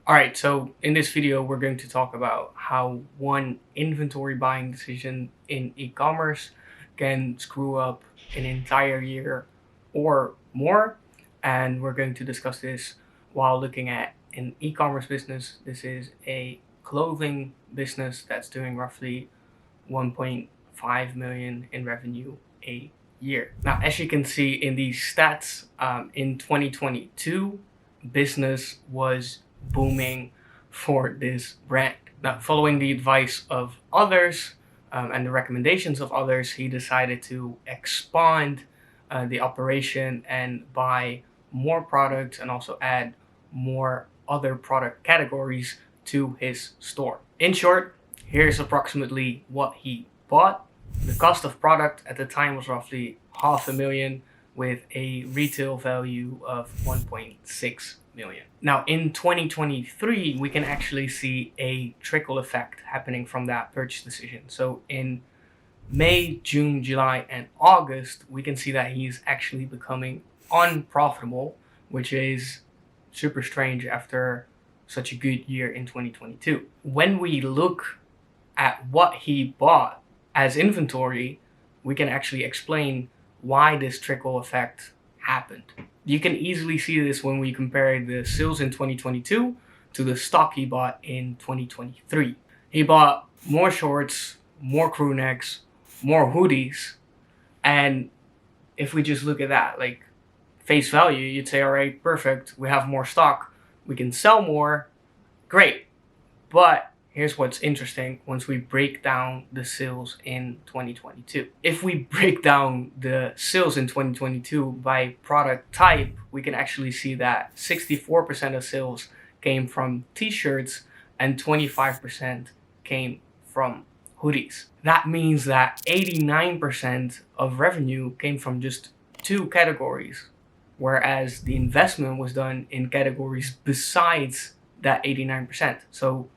Alright, so in this video, we're going to talk about how one inventory buying decision in e-commerce can screw up an entire year or more. And we're going to discuss this while looking at an e-commerce business. This is a clothing business that's doing roughly 1.5 million in revenue a year. Now, as you can see in these stats, in 2022, business was booming for this brand. Now, following the advice of others and the recommendations of others, he decided to expand the operation and buy more products and also add more other product categories to his store. In short, here's approximately what he bought. The cost of product at the time was roughly $500,000 with a retail value of 1.6 million. Now in 2023, we can actually see a trickle effect happening from that purchase decision. So in May, June, July, and August, we can see that he's actually becoming unprofitable, which is super strange after such a good year in 2022. When we look at what he bought as inventory, we can actually explain why this trickle effect happened. You can easily see this when we compare the sales in 2022 to the stock he bought in 2023. He bought more shorts, more crew necks, more hoodies, and if we just look at that, like face value, you'd say, all right, perfect, we have more stock, we can sell more, great. But here's what's interesting once we break down the sales in 2022. If we break down the sales in 2022 by product type, we can actually see that 64% of sales came from t-shirts and 25% came from hoodies. That means that 89% of revenue came from just two categories, whereas the investment was done in categories besides that 89%. So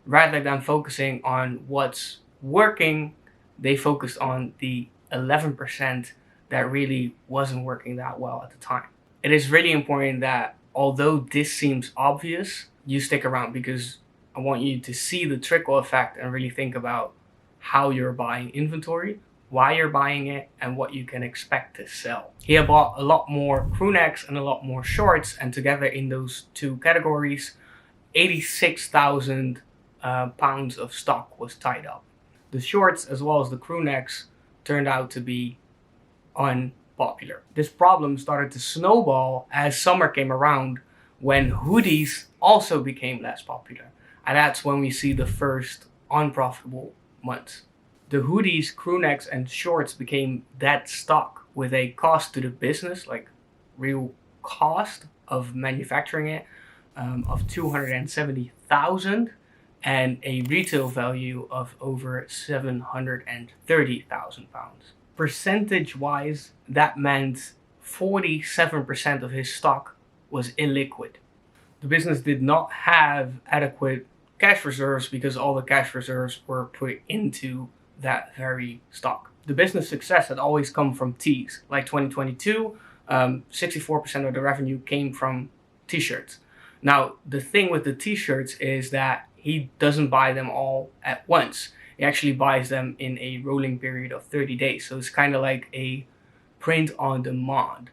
rather than focusing on what's working, they focused on the 11% that really wasn't working that well at the time. It is really important that although this seems obvious, you stick around because I want you to see the trickle effect and really think about how you're buying inventory, why you're buying it, and what you can expect to sell. He had bought a lot more crew necks and a lot more shorts, and together in those two categories, 86,000 pounds of stock was tied up. The shorts as well as the crew necks turned out to be unpopular. This problem started to snowball as summer came around, when hoodies also became less popular. And that's when we see the first unprofitable months. The hoodies, crew necks, and shorts became dead stock with a cost to the business, like real cost of manufacturing it, of 270,000 and a retail value of over 730,000 pounds. Percentage wise, that meant 47% of his stock was illiquid. The business did not have adequate cash reserves because all the cash reserves were put into that very stock. The business success had always come from tees. Like 2022, 64% of the revenue came from t-shirts. Now, the thing with the t-shirts is that he doesn't buy them all at once. He actually buys them in a rolling period of 30 days. So it's kind of like a print on demand.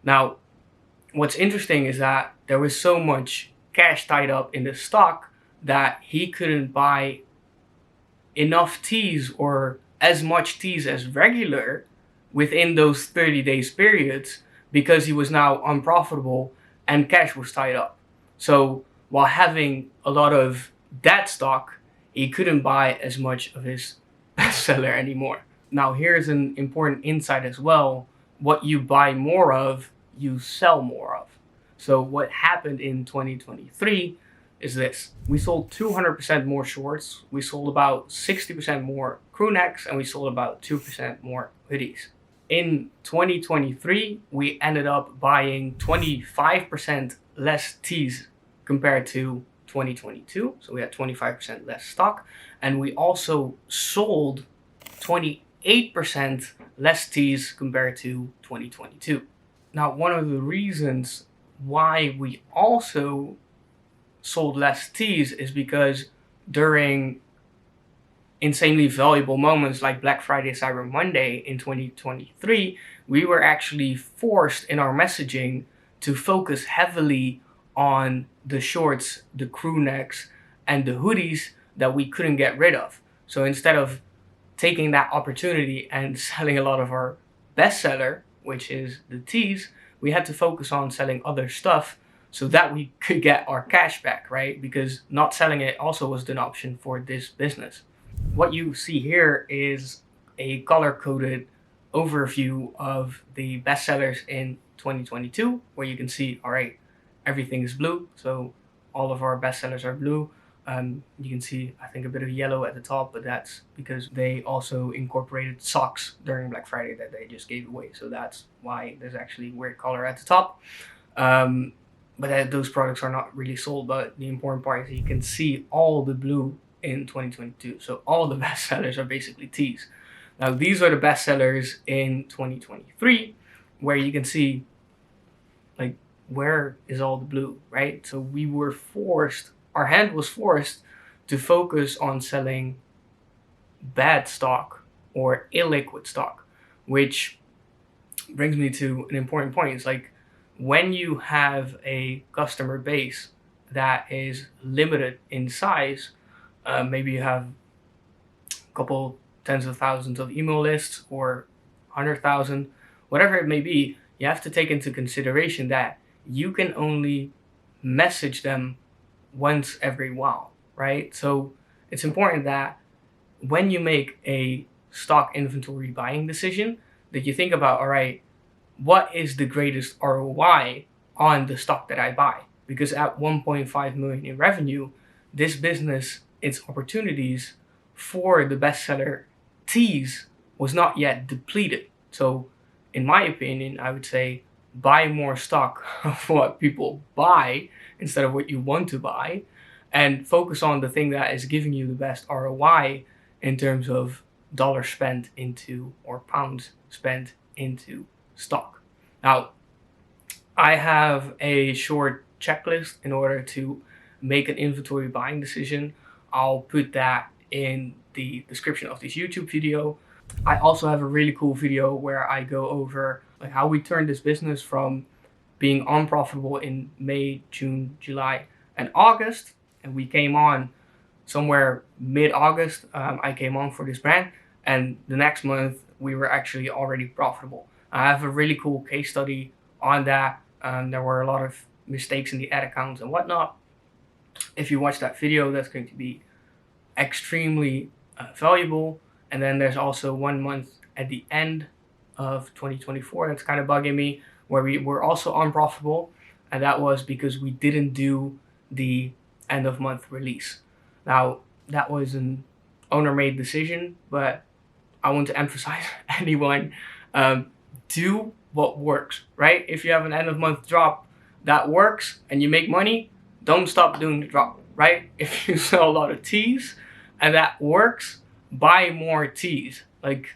Now, what's interesting is that there was so much cash tied up in the stock that he couldn't buy enough tees or as much tees as regular within those 30 days periods because he was now unprofitable and cash was tied up. So while having a lot of that stock, he couldn't buy as much of his bestseller anymore. Now here's an important insight as well. What you buy more of, you sell more of. So what happened in 2023 is this. We sold 200% more shorts, we sold about 60% more crew necks, and we sold about 2% more hoodies. In 2023, we ended up buying 25% less tees compared to 2022. So we had 25% less stock, and we also sold 28% less tees compared to 2022. Now, one of the reasons why we also sold less teas is because during insanely valuable moments like Black Friday, Cyber Monday in 2023, we were actually forced in our messaging to focus heavily on the shorts, the crew necks, and the hoodies that we couldn't get rid of. So instead of taking that opportunity and selling a lot of our bestseller, which is the tees, we had to focus on selling other stuff so that we could get our cash back, right? Because not selling it also was an option for this business. What you see here is a color-coded overview of the bestsellers in 2022, where you can see, all right, everything is blue. So all of our bestsellers are blue. You can see, I think, a bit of yellow at the top, but that's because they also incorporated socks during Black Friday that they just gave away. So that's why there's actually weird color at the top. But those products are not really sold. But the important part is you can see all the blue in 2022. So all the bestsellers are basically tees. Now these are the bestsellers in 2023, where you can see, like, where is all the blue, right? So we were forced, our hand was forced to focus on selling bad stock or illiquid stock, which brings me to an important point. It's like when you have a customer base that is limited in size, maybe you have a couple tens of thousands of email lists or 100,000, whatever it may be, you have to take into consideration that you can only message them once every while, right? So it's important that when you make a stock inventory buying decision, that you think about, all right, what is the greatest ROI on the stock that I buy? Because at 1.5 million in revenue, this business, its opportunities for the bestseller teas was not yet depleted. So in my opinion, I would say buy more stock of what people buy instead of what you want to buy, and focus on the thing that is giving you the best ROI in terms of dollars spent into or pounds spent into stock. Now, I have a short checklist in order to make an inventory buying decision. I'll put that in the description of this YouTube video. I also have a really cool video where I go over like how we turned this business from being unprofitable in May, June, July, and August, and we came on somewhere mid-August. I came on for this brand, and the next month we were actually already profitable. I have a really cool case study on that. There were a lot of mistakes in the ad accounts and whatnot. If you watch that video, that's going to be extremely valuable. And then there's also 1 month at the end of 2024 that's kind of bugging me, where we were also unprofitable, and that was because we didn't do the end of month release. Now, that was an owner-made decision, but I want to emphasize anyone, do what works, right? If you have an end of month drop that works and you make money, don't stop doing the drop, right? If you sell a lot of teas and that works, buy more teas. Like,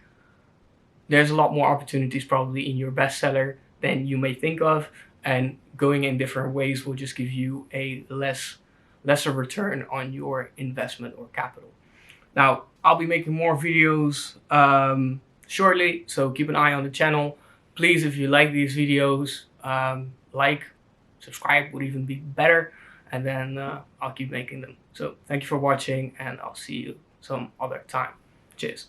there's a lot more opportunities probably in your bestseller than you may think of, and going in different ways will just give you a lesser return on your investment or capital. Now, I'll be making more videos shortly, so keep an eye on the channel. Please, if you like these videos, like, subscribe would even be better, and then I'll keep making them. So thank you for watching, and I'll see you some other time. Cheers.